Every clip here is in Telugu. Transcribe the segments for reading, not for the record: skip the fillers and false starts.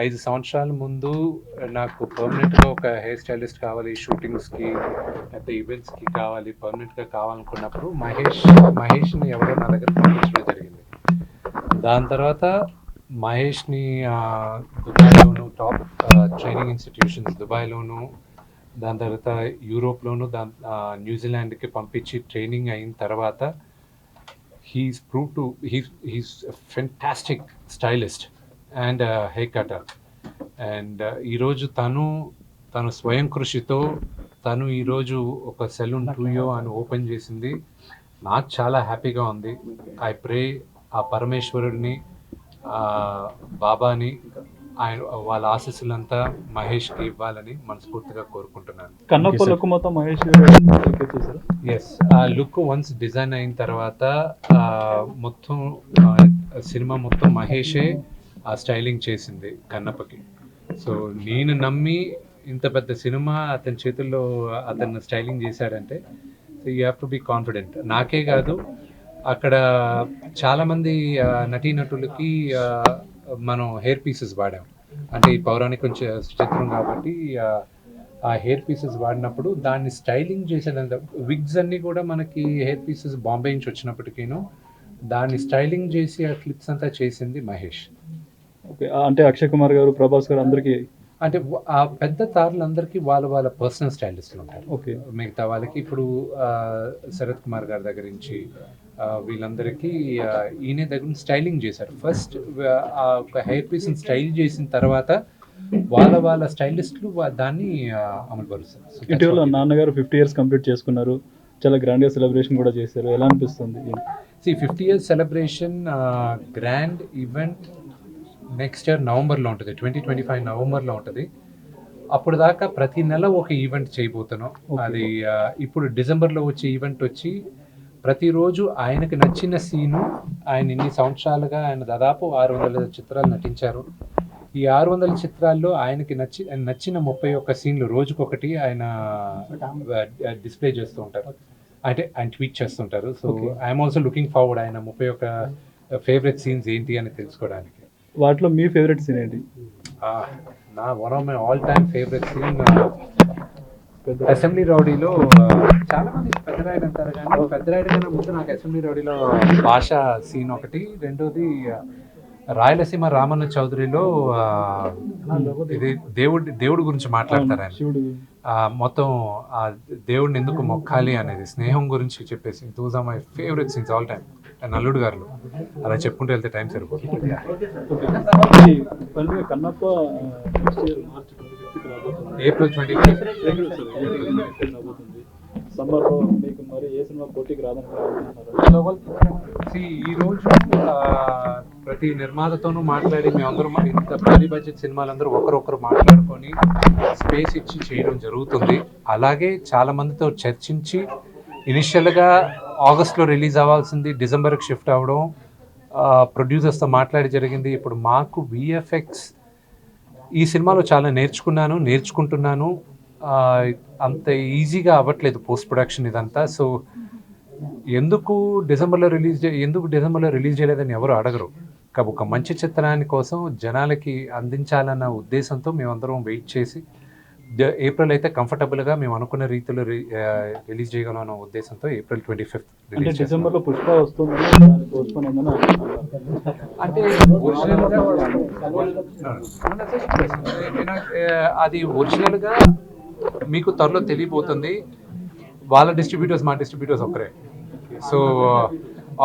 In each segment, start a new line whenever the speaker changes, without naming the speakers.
5 సంవత్సరాల ముందు నాకు పర్మనెంట్గా ఒక హెయిర్ స్టైలిస్ట్ కావాలి, షూటింగ్స్కి లేకపోతే ఈవెంట్స్కి కావాలి, పర్మనెంట్గా కావాలనుకున్నప్పుడు మహేష్ని ఎవరో నా దగ్గర పంపించడం జరిగింది. దాని తర్వాత మహేష్ని దుబాయ్లోను టాప్ ట్రైనింగ్ ఇన్స్టిట్యూషన్స్ దుబాయ్లోను, దాని తర్వాత యూరోప్లోను, న్యూజిలాండ్కి పంపించి ట్రైనింగ్ అయిన తర్వాత he's proved to he's a fantastic stylist and hair cutter. And ఈరోజు తను స్వయం కృషితో తను ఈరోజు ఒక సెలూన్ టూయో అని ఓపెన్ చేసింది. నాకు చాలా హ్యాపీగా ఉంది. ఐ ప్రే ఆ పరమేశ్వరుడిని, బాబాని, ఆయన వాళ్ళ ఆశీస్సులంతా మహేష్కి ఇవ్వాలని మనస్ఫూర్తిగా కోరుకుంటున్నాను.
కన్నప్ప లుక్ మొత్తం మహేష్
ఎస్, ఆ లుక్ వన్స్ డిజైన్ అయిన తర్వాత మొత్తం సినిమా మొత్తం మహేషే ఆ స్టైలింగ్ చేసింది కన్నప్పకి. సో నేను నమ్మి ఇంత పెద్ద సినిమా అతని చేతుల్లో అతను స్టైలింగ్ చేశాడంటే you have to be confident. నాకే కాదు, అక్కడ చాలామంది నటీనటులకి మనం హెయిర్ పీసెస్ వాడాం. అంటే ఈ పౌరాణిక చిత్రం కాబట్టి ఆ హెయిర్ పీసెస్ వాడినప్పుడు దాన్ని స్టైలింగ్ చేసేదంత విగ్స్ అన్నీ కూడా మనకి హెయిర్ పీసెస్ బాంబే నుంచి వచ్చినప్పటికీను దాన్ని స్టైలింగ్ చేసి ఆ క్లిప్స్ అంతా చేసింది మహేష్.
ఓకే, అంటే అక్షయ్ కుమార్ గారు, ప్రభాస్ గారు అందరికీ,
అంటే ఆ పెద్ద తారులందరికీ వాళ్ళ పర్సనల్ స్టైలిస్టులు ఉంటారు.
ఓకే,
మిగతా వాళ్ళకి ఇప్పుడు శరత్ కుమార్ గారి దగ్గర నుంచి వీళ్ళందరికీ ఈయన దగ్గర స్టైలింగ్ చేశారు. ఫస్ట్ ఒక హెయిర్ పీస్ని స్టైల్ చేసిన తర్వాత వాళ్ళ స్టైలిస్టులు దాన్ని అమలుపరుస్తారు.
ఇటీవల నాన్నగారు 50 years కంప్లీట్ చేసుకున్నారు, చాలా గ్రాండ్గా సెలబ్రేషన్ కూడా చేశారు. ఎలా అనిపిస్తుంది?
50 years celebration grand event next year నవంబర్లో ఉంటుంది, 2025 నవంబర్లో ఉంటుంది. అప్పుడు దాకా ప్రతి నెల ఒక ఈవెంట్ చేయబోతున్నాం. అది ఇప్పుడు డిసెంబర్లో వచ్చే ఈవెంట్ వచ్చి ప్రతిరోజు ఆయనకు నచ్చిన సీను, ఆయన ఇన్ని సంవత్సరాలుగా ఆయన దాదాపు 600 చిత్రాలు నటించారు. ఈ 600 చిత్రాల్లో ఆయనకి నచ్చిన 31 సీన్లు రోజుకొకటి ఆయన డిస్ప్లే చేస్తూ ఉంటారు, అంటే ఆయన ట్వీట్ చేస్తుంటారు. So I'm also looking forward ఆయన 31 ఫేవరెట్ సీన్స్ ఏంటి అని తెలుసుకోవడానికి.
వాటిలో మీ ఫేవరెట్ సీన్ ఏంటి?
నా one of my all time favourite scene అసెంబ్లీ రౌడీలో. చాలా మంది పెద్దరాయుడు అంటారు కానీ పెద్దరాయుడు కన్నా ముందు నాకు అసెంబ్లీ రౌడీలో భాష సీన్ ఒకటి, రెండోది రాయలసీమ రామన్న చౌదరిలో ఇది దేవుడి గురించి మాట్లాడతారు ఆయన. మొత్తం ఆ దేవుడిని ఎందుకు మొక్కాలి అనేది, స్నేహం గురించి చెప్పేసి, those are my favourite scenes all time. నల్లుడు గారు అలా చెప్పుకుంటూ వెళ్తే టైం సరిపోతుంది.
కన్నప్ప
ఏప్రిల్ 25
సమ్మర్లో మీకు మరి ఏ సినిమా పోటీకి రాదని?
ఈరోజు ప్రతి నిర్మాతతోనూ మాట్లాడి మేమందరం ఇంత భారీ బడ్జెట్ సినిమాలందరూ ఒకరొకరు మాట్లాడుకొని స్పేస్ ఇచ్చి చేయడం జరుగుతుంది. అలాగే చాలామందితో చర్చించి ఇనిషియల్గా ఆగస్ట్లో రిలీజ్ అవ్వాల్సింది డిసెంబర్కి షిఫ్ట్ అవ్వడం, ప్రొడ్యూసర్స్తో మాట్లాడి జరిగింది. ఇప్పుడు మాకు విఎఫ్ఎక్స్ ఈ సినిమాలో చాలా నేర్చుకుంటున్నాను. అంత ఈజీగా అవ్వట్లేదు పోస్ట్ ప్రొడక్షన్ ఇదంతా. సో ఎందుకు డిసెంబర్లో రిలీజ్ చేయలేదని ఎవరు అడగరు. కాబట్టి ఒక మంచి చిత్రాన్ని కోసం జనాలకి అందించాలన్న ఉద్దేశంతో మేమందరం వెయిట్ చేసి ఏప్రిల్ అయితే కంఫర్టబుల్గా మేము అనుకున్న రీతిలో రిలీజ్ చేయగలం అన్న ఉద్దేశంతో ఏప్రిల్ 25 రిలీజ్.
డిసెంబర్లో పుష్ప వస్తుంది
అంటే అది ఒరిజినల్గా మీకు త్వరలో తెలియబోతుంది. వాళ్ళ డిస్ట్రిబ్యూటర్స్ మా డిస్ట్రిబ్యూటర్స్ ఒకరే. సో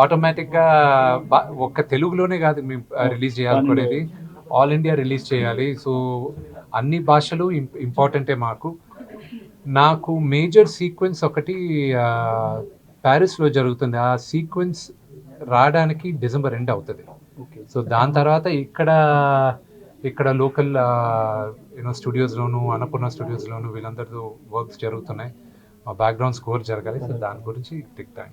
ఆటోమేటిక్గా ఒక్క తెలుగులోనే కాదు మేము రిలీజ్ చేయాలనుకునేది, ఆల్ ఇండియా రిలీజ్ చేయాలి. సో అన్ని భాషలు ఇంపార్టెంటే మాకు. నాకు మేజర్ సీక్వెన్స్ ఒకటి ప్యారిస్లో జరుగుతుంది. ఆ సీక్వెన్స్ రావడానికి డిసెంబర్ ఎండ్ అవుతుంది. సో దాని తర్వాత ఇక్కడ లోకల్ స్టూడియోస్లోను, అన్నపూర్ణ స్టూడియోస్లోను వీళ్ళందరితో వర్క్స్ జరుగుతున్నాయి. మా బ్యాక్గ్రౌండ్ స్కోర్ జరగాలి. సో దాని గురించి టేక్ టైం.